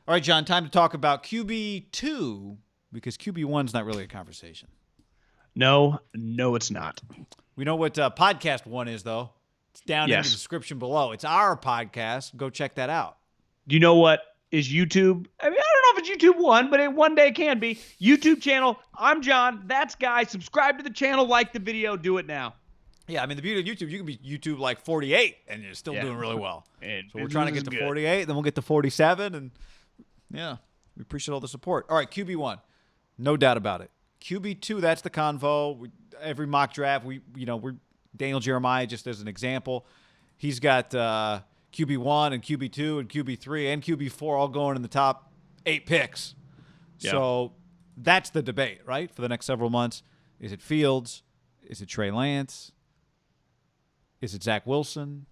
All right, John, time to talk about QB2 because QB1's not really a conversation. No, it's not. We know what podcast 1 is, though. It's down in the Yes. description below. It's our podcast. Go check that out. Do you know what is YouTube? I mean, I don't know if it's YouTube 1, but one day it can be. YouTube channel. I'm John. That's Guy. Subscribe to the channel. Like the video. Do it now. Yeah, I mean, the beauty of YouTube, you can be YouTube like 48, and you're still doing really well. And so we're trying to get to 48, then we'll get to 47, and yeah, we appreciate all the support. All right, QB1, no doubt about it. QB2, that's the convo. Every mock draft, we're Daniel Jeremiah, just as an example. He's got QB1 and QB2 and QB3 and QB4 all going in the top 8 picks. Yeah. So that's the debate, right, for the next several months. Is it Fields? Is it Trey Lance? Is it Zach Wilson?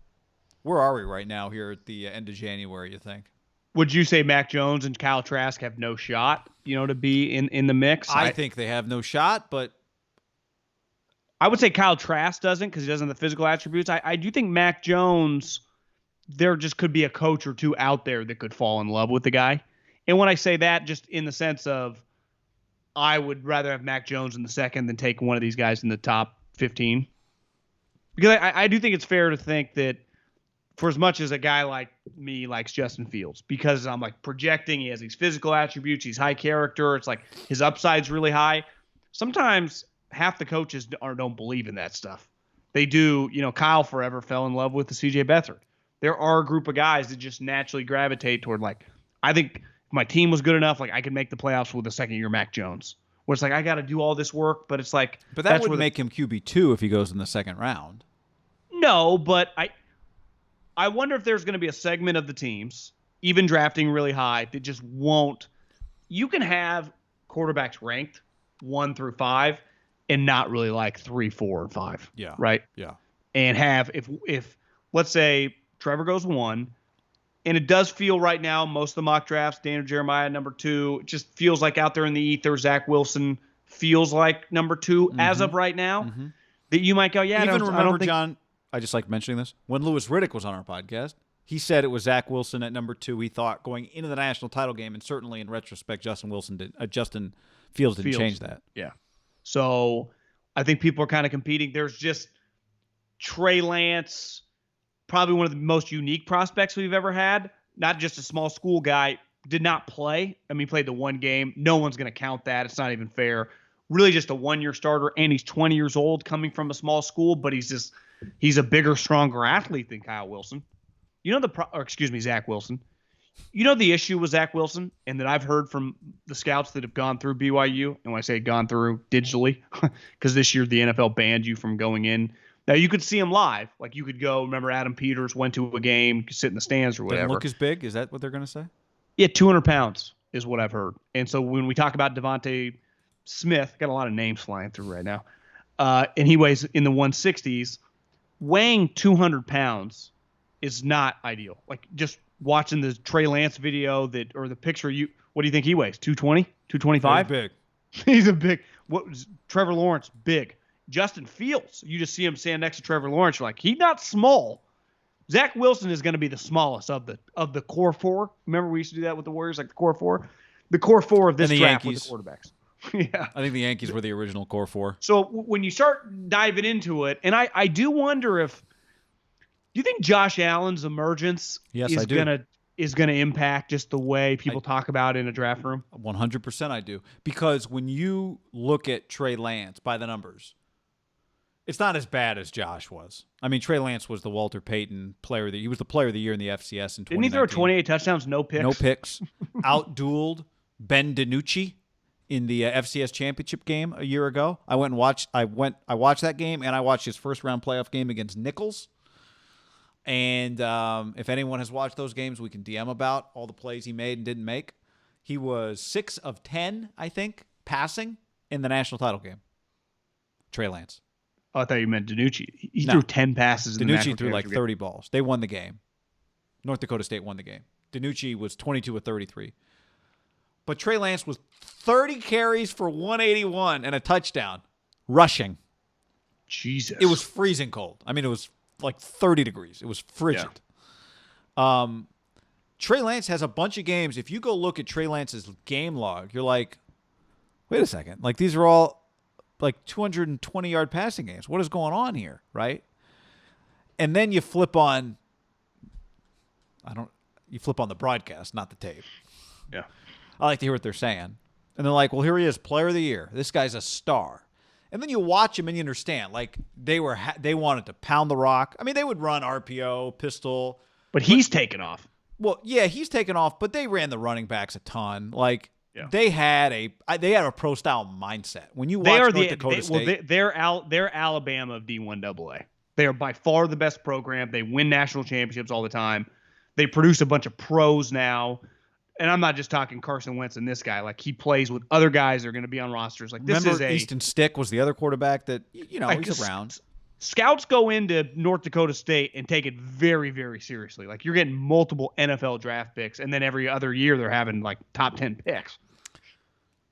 Where are we right now here at the end of January, you think? Would you say Mac Jones and Kyle Trask have no shot, to be in the mix? I think they have no shot, but I would say Kyle Trask doesn't because he doesn't have the physical attributes. I do think Mac Jones, there just could be a coach or two out there that could fall in love with the guy. And when I say that, just in the sense of I would rather have Mac Jones in the second than take one of these guys in the top 15. Because I do think it's fair to think that for as much as a guy like me likes Justin Fields, because I'm like projecting, he has these physical attributes, he's high character, it's like his upside's really high. Sometimes half the coaches don't believe in that stuff. They do, Kyle forever fell in love with the CJ Beathard. There are a group of guys that just naturally gravitate toward I think if my team was good enough, I could make the playoffs with a second-year Mac Jones. Where it's I got to do all this work, but it's But that would make him QB2 if he goes in the second round. No, but I wonder if there's going to be a segment of the teams, even drafting really high, that just won't. You can have quarterbacks ranked 1 through 5 and not really like 3, 4, and 5. Yeah. Right? Yeah. And have, if let's say Trevor goes 1, and it does feel right now, most of the mock drafts, Daniel Jeremiah number 2, it just feels like out there in the ether, Zach Wilson feels like number 2 as of right now, that you might go, yeah, Even remember, John, I just like mentioning this. When Louis Riddick was on our podcast, he said it was Zach Wilson at number 2. He thought going into the national title game, and certainly in retrospect, Justin Fields didn't change that. Yeah. So I think people are kind of competing. There's just Trey Lance, probably one of the most unique prospects we've ever had. Not just a small school guy, did not play. I mean, he played the one game. No one's going to count that. It's not even fair. Really just a one-year starter, and he's 20 years old coming from a small school, but he's a bigger, stronger athlete than Kyle Wilson. Zach Wilson. The issue with Zach Wilson, and that I've heard from the scouts that have gone through BYU, and when I say gone through digitally, because this year the NFL banned you from going in. Now, you could see him live. You could go, remember Adam Peters went to a game, could sit in the stands or whatever. Doesn't look as big? Is that what they're going to say? Yeah, 200 pounds is what I've heard. And so when we talk about Devontae Smith, got a lot of names flying through right now, and he weighs in the 160s, weighing 200 pounds is not ideal. Just watching the Trey Lance video or the picture, what do you think he weighs? 220? 225? He's big. He's a big. Trevor Lawrence, big. Justin Fields, you just see him stand next to Trevor Lawrence. You're like, he's not small. Zach Wilson is going to be the smallest of the core 4. Remember we used to do that with the Warriors, the core 4? The core 4 of this draft with the quarterbacks. Yeah. I think the Yankees were the original core 4. So when you start diving into it, and I do wonder do you think Josh Allen's emergence is going to impact just the way people talk about it in a draft room? 100% I do. Because when you look at Trey Lance by the numbers, it's not as bad as Josh was. I mean, Trey Lance was the Walter Payton player. He was the player of the year in the FCS in 2019. Didn't he throw 28 touchdowns, no picks? No picks. Outdueled Ben DiNucci in the FCS championship game a year ago. I watched that game, and I watched his first round playoff game against Nichols. And if anyone has watched those games, we can DM about all the plays he made and didn't make. He was 6 of 10, I think, passing in the national title game. Trey Lance. Oh, I thought you meant DiNucci. He threw 10 passes in the national DiNucci threw 30 balls. They won the game. North Dakota State won the game. DiNucci was 22 of 33. But Trey Lance was 30 carries for 181 and a touchdown rushing. Jesus. It was freezing cold. I mean, it was 30 degrees. It was frigid. Yeah. Trey Lance has a bunch of games. If you go look at Trey Lance's game log, you're like, wait a second. Like, these are all like 220-yard passing games. What is going on here, right? And then you flip on the broadcast, not the tape. Yeah. I like to hear what they're saying. And they're like, well, here he is, player of the year. This guy's a star. And then you watch him and you understand, like, they wanted to pound the rock. I mean, they would run RPO, pistol. But he's taken off. Well, yeah, he's taken off, but they ran the running backs a ton. Like, Yeah. they had a pro style mindset. When you watch North Dakota State, they're Alabama of D1AA. They are by far the best program. They win national championships all the time. They produce a bunch of pros now. And I'm not just talking Carson Wentz and this guy. Like, he plays with other guys that are going to be on rosters. Like, this remember is Easton Stick was the other quarterback that, he's around. Scouts go into North Dakota State and take it very, very seriously. Like, you're getting multiple NFL draft picks, and then every other year they're having like top 10 picks.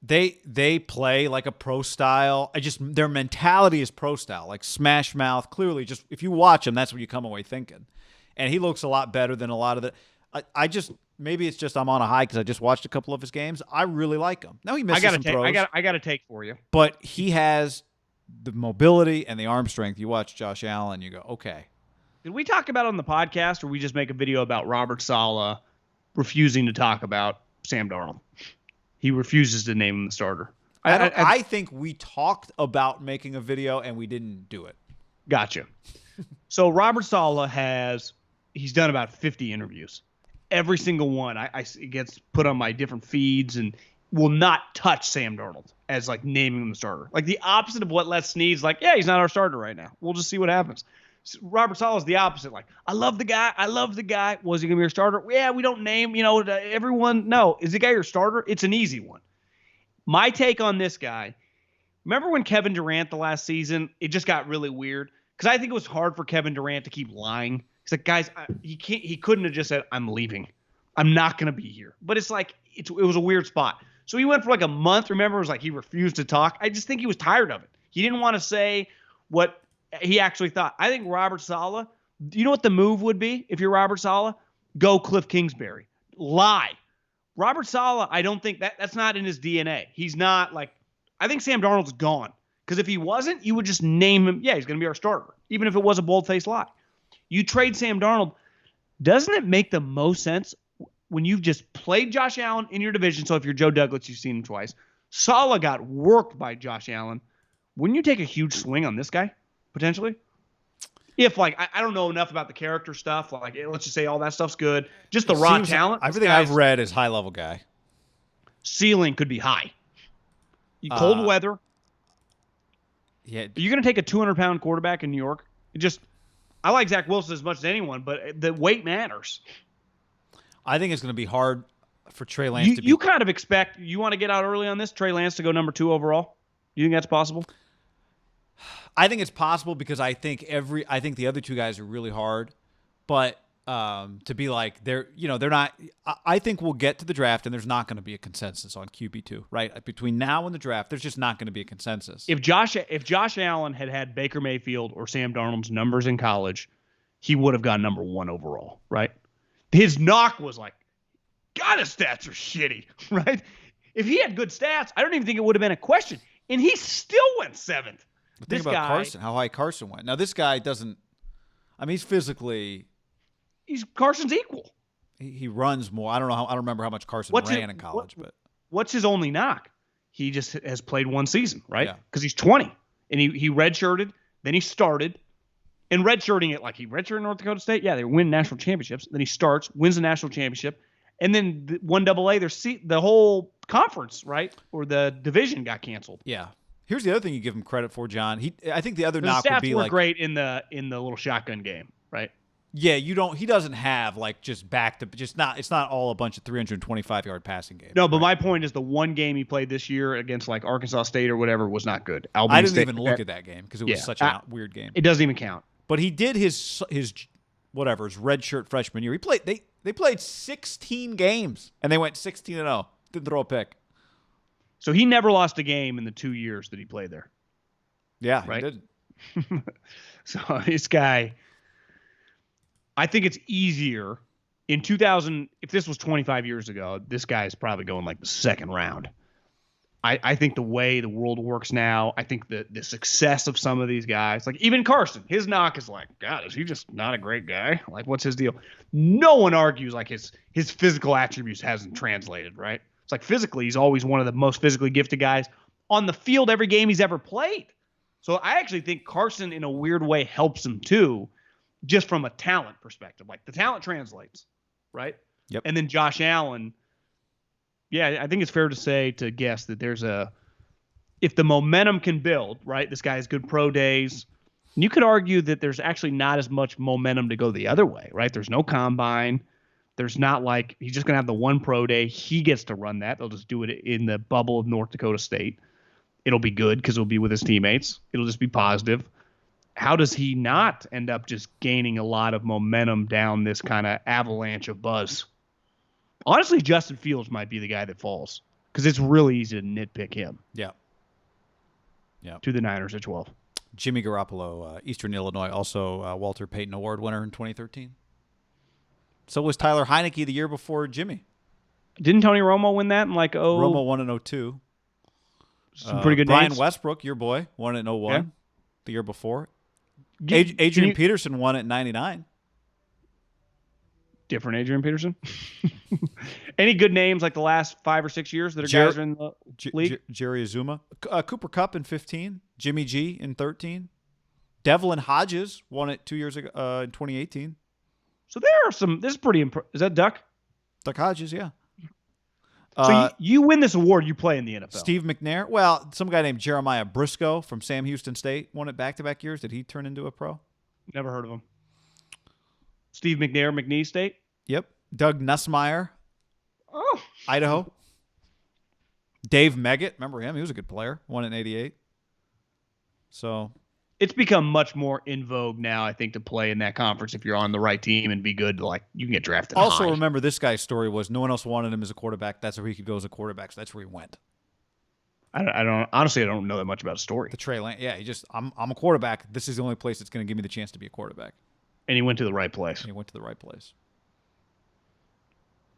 They play like a pro style. Their mentality is pro style, like smash mouth. Clearly, just if you watch him, that's what you come away thinking. And he looks a lot better than a lot of the. Maybe it's just I'm on a high because I just watched a couple of his games. I really like him. Now he misses some throws. I got a take for you. But he has the mobility and the arm strength. You watch Josh Allen, you go, okay. Did we talk about it on the podcast, or we just make a video about Robert Saleh refusing to talk about Sam Darnold? He refuses to name him the starter. I think we talked about making a video and we didn't do it. Gotcha. So Robert Saleh he's done about 50 interviews. Every single one it gets put on my different feeds and will not touch Sam Darnold as like naming him the starter. Like the opposite of what Les Snead's like, yeah, he's not our starter right now. We'll just see what happens. Robert Saleh is the opposite. Like, I love the guy. Was he going to be your starter? Yeah, we don't name, everyone. No. Is the guy your starter? It's an easy one. My take on this guy, remember when Kevin Durant the last season, it just got really weird? Because I think it was hard for Kevin Durant to keep lying. He's like, guys, he couldn't have just said, I'm leaving. I'm not going to be here. But it's like, it was a weird spot. So he went for like a month. Remember, it was like he refused to talk. I just think he was tired of it. He didn't want to say what he actually thought. I think Robert Saleh, you know what the move would be if you're Robert Saleh? Go Cliff Kingsbury. Lie. Robert Saleh, I don't think that's not in his DNA. He's not like, I think Sam Darnold's gone. Because if he wasn't, you would just name him. Yeah, he's going to be our starter, even if it was a bold-faced lie. You trade Sam Darnold. Doesn't it make the most sense when you've just played Josh Allen in your division? So if you're Joe Douglas, you've seen him twice. Saleh got worked by Josh Allen. Wouldn't you take a huge swing on this guy, potentially? If, like, I don't know enough about the character stuff. Like, let's just say all that stuff's good. Just the raw talent. Everything I've read is high-level guy. Ceiling could be high. Cold weather. Yeah. You're going to take a 200-pound quarterback in New York? I like Zach Wilson as much as anyone, but the weight matters. I think it's going to be hard for Trey Lance to be. You kind of expect, you want to get out early on this, Trey Lance to go number 2 overall? You think that's possible? I think it's possible because I think the other two guys are really hard, but to be like they're not. I think we'll get to the draft and there's not going to be a consensus on QB2, right? Between now and the draft, there's just not going to be a consensus. If Josh Allen had Baker Mayfield or Sam Darnold's numbers in college, he would have gone number 1 overall, right? His knock was like, God, his stats are shitty, right? If he had good stats, I don't even think it would have been a question, and he still went 7th. Think about Carson, how high Carson went. Now, this guy doesn't – I mean, he's physically – Carson's equal. He runs more. I don't remember how much Carson ran in college. But what's his only knock? He just has played one season, right? Because he's 20. And he redshirted, then he started. And redshirting it, like he redshirted North Dakota State, yeah, they win national championships. Then he starts, wins the national championship. And then the 1AA, the whole conference, right, or the division got canceled. Yeah. Here's the other thing you give him credit for, John. I think the other knock would be like like great in the little shotgun game, right? Yeah, he doesn't have like just back to just not. It's not all a bunch of 325-yard passing games. No, but my point is the one game he played this year against like Arkansas State or whatever was not good. I didn't even look at that game because it was such a weird game. It doesn't even count. But he did his red shirt freshman year. He played. They played 16 games and they went 16-0. Didn't throw a pick. So he never lost a game in the 2 years that he played there. Yeah, right? He didn't. So this guy, I think it's easier In 2000, if this was 25 years ago, this guy is probably going like the second round. I think the way the world works now, I think the success of some of these guys, like even Carson, his knock is like, God, is he just not a great guy? Like, what's his deal? No one argues like his physical attributes hasn't translated, right? It's like physically, he's always one of the most physically gifted guys on the field every game he's ever played. So I actually think Carson, in a weird way, helps him too, just from a talent perspective. Like the talent translates, right? Yep. And then Josh Allen. Yeah, I think it's fair to guess that if the momentum can build, right? This guy has good pro days. And you could argue that there's actually not as much momentum to go the other way, right? There's no combine. There's not like he's just going to have the one pro day. He gets to run that. They'll just do it in the bubble of North Dakota State. It'll be good because it'll be with his teammates. It'll just be positive. How does he not end up just gaining a lot of momentum down this kind of avalanche of buzz? Honestly, Justin Fields might be the guy that falls because it's really easy to nitpick him. Yeah. To the Niners at 12. Jimmy Garoppolo, Eastern Illinois, also Walter Payton Award winner in 2013. So was Tyler Heineke the year before Jimmy. Didn't Tony Romo win that in like Romo won in 02. Some pretty good Brian names. Westbrook, your boy, won it in 01 Yeah. the year before. Adrian Peterson won it in 99. Different Adrian Peterson. Any good names like the last 5 or 6 years that are guys are in the league? Jerry Azuma. Cooper Kupp in 15. Jimmy G in 13. Devlin Hodges won it 2 years ago in 2018. So there are some. This is pretty impressive. Is that Duck? Duck Hodges, yeah. So you win this award, you play in the NFL. Steve McNair. Well, some guy named Jeremiah Briscoe from Sam Houston State won it back-to-back years. Did he turn into a pro? Never heard of him. Steve McNair, McNeese State? Yep. Doug Nussmeier, Oh. Idaho. Dave Meggett, remember him? He was a good player. Won it in 88. So It's become much more in vogue now, I think, to play in that conference if you're on the right team and be good. Like you can get drafted. also high. remember this guy's story was no one else wanted him as a quarterback. That's where he could go as a quarterback. So that's where he went. I don't honestly. I don't know that much about his story. The Trey Lance. Yeah, I'm a quarterback. This is the only place that's going to give me the chance to be a quarterback. And he went to the right place. And he went to the right place.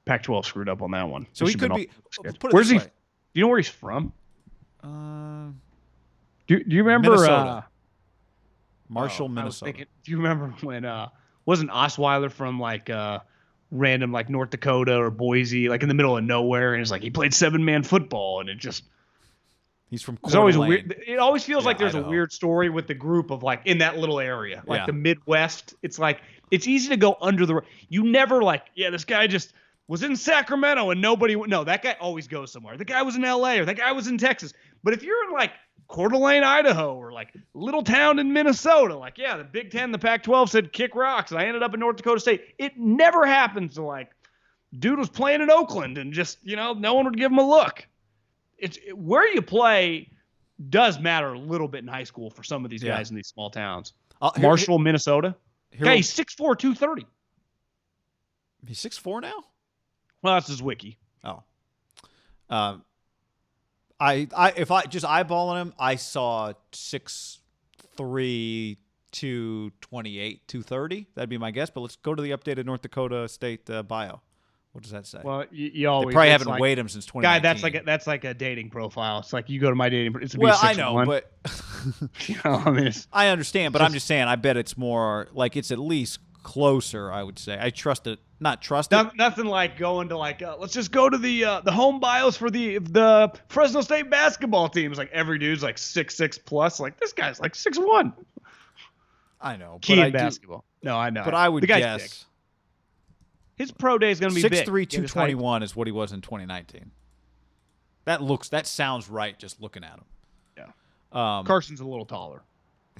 Pac-12 screwed up on that one. So he could be. Put it Where's this he? way. Do you know where he's from? Do you remember Minnesota. Marshall, Minnesota. Do you remember when wasn't Osweiler from like random like North Dakota or Boise, like in the middle of nowhere, and it's like he played 7-man football, and it just he's from. There's always a weird. It always feels like there's Idaho. a weird story with the group of like in that little area, like Yeah. the Midwest. It's like it's easy to go under the. You never like, yeah, this guy just was in Sacramento and nobody. No, that guy always goes somewhere. The guy was in L.A. or that guy was in Texas. But if you're in like Coeur d'Alene, Idaho, or like little town in Minnesota, like yeah, the Big Ten, the Pac-12 said kick rocks, and I ended up in North Dakota State. It never happens to like, dude was playing in Oakland and just no one would give him a look. Where you play does matter a little bit in high school for some of these guys in these small towns. Marshall, Minnesota. Guy, he's 6'4", 230. He's 6'4" now? Well, that's his wiki. Oh. If I just eyeballing him, I saw 6'3", 228, 230. That'd be my guess. But let's go to the updated North Dakota State bio. What does that say? Well, you always they probably haven't weighed him since 2019. Guy, that's like a dating profile. It's like you go to my dating. It's well, I know, but I mean, I understand. But I'm just saying. I bet it's more like it's at least closer. I would say. I trust it. Not trust it. Nothing like going to like let's just go to the home bios for the Fresno State basketball teams. Like every dude's like 6'6" plus. Like this guy's like 6'1". I know. Key in basketball. No, I know. But I would guess. Big. His pro day is going to be 6'3", big. 221 is what he was in 2019. That sounds right just looking at him. Yeah. Carson's a little taller.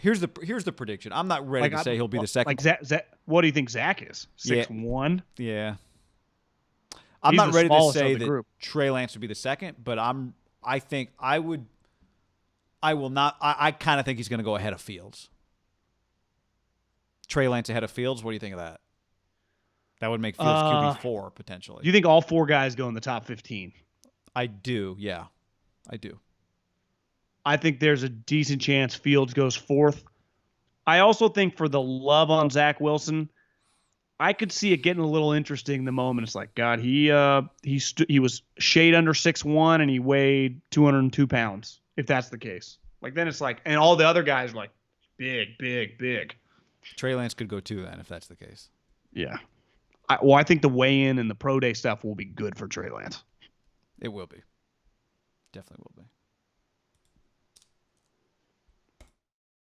Here's the prediction. I'm not ready to say he'll be the second. Like Zach, what do you think Zach is? 6'1"? Yeah. I'm not ready to say that Trey Lance would be the second, but I think I will not. I kind of think he's going to go ahead of Fields. Trey Lance ahead of Fields. What do you think of that? That would make Fields QB4 potentially. Do you think all four guys go in the top 15? I do. Yeah, I do. I think there's a decent chance Fields goes fourth. I also think for the love on Zach Wilson, I could see it getting a little interesting the moment. It's like, God, he was shade under 6'1" and he weighed 202 pounds. If that's the case, like then it's like, and all the other guys are like big, big, big. Trey Lance could go too then if that's the case. Yeah. I think the weigh-in and the pro day stuff will be good for Trey Lance. It will be. Definitely will be.